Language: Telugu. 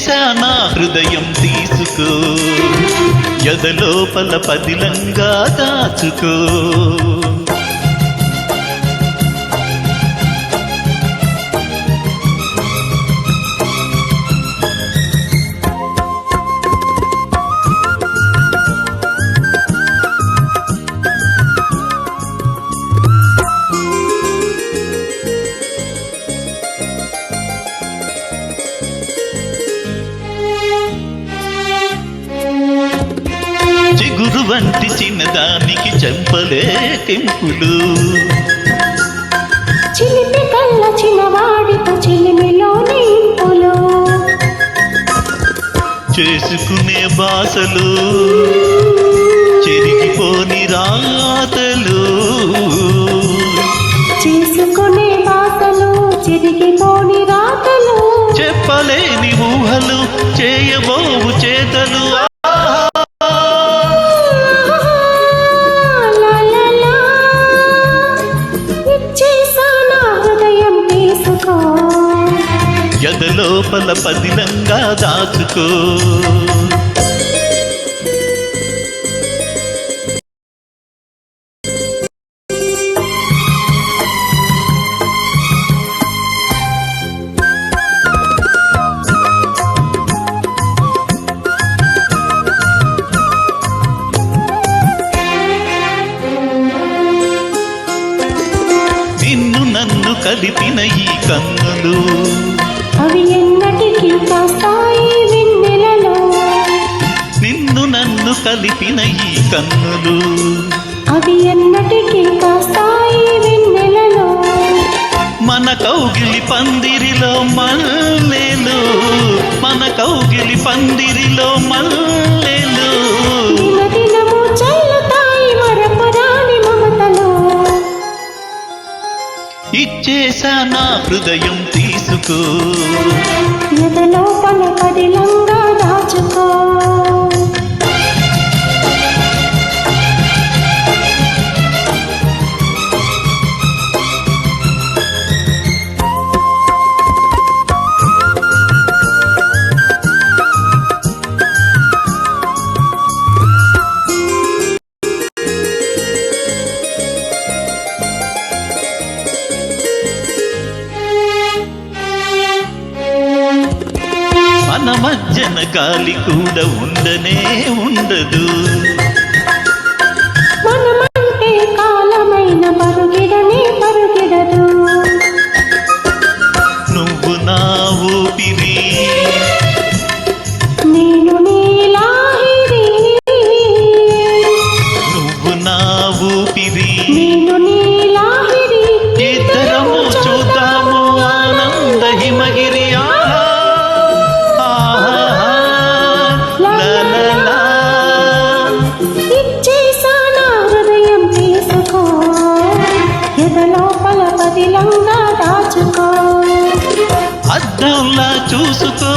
ఇచ్చేసా నా హృదయం తీసుకో, ఎదలోపల పదిలంగా దాచుకో. చిగురు వంటి చిన్నదానికి చెంపలే తెంపులు, చిలిపి కళ్ళ చిన్నవాడితో చిలిమిలో నింపులు, చేసుకునే బాసలు చెరిగిపోని రాతలు, చేసుకునే బాసలు చెరిగిపోని రాతలు, చెప్పలేని ఊహలు చేయబోవు చేతలు. ఎదలోపల పదిలంగా దాచుకో. నిన్ను నన్ను కలిపిన ఈ కన్నులు అవి ఎన్నటికీ కాస్తాయి వెన్నెలలో, నిన్ను నన్ను కలిపిన ఈ కన్నులు అవి ఎన్నటికీ కాస్తాయి వెన్నెలలో, మన కౌగిలి పందిరిలో మల్లెలు, మన కౌగిలి పందిరిలో మల్లెలు, దినదినము చల్లుతాయి మరపురాని మమతలో. ఇచ్చేసా నా హృదయం తీసుకో, ఎదలోపల పదిలంగా దాచుకో. మన మధ్యన గాలి కూడా ఉండనే ఉండదు, మనమంటే కాలమైన పరుగిడనే పరుగిడదు, నువ్వు నా ఊపిరి నేను నీలాహిరి, నువ్వు నా ఊపిరి, నేను నీలాహిరి, ఇద్దరము చూద్దాము ఆనంద హిమగిరి. ఇచ్చేసా నా హృదయం తీసుకో, ఎదలోపల పదిలంగా దాచుకో. అద్దంలా చూసుకో.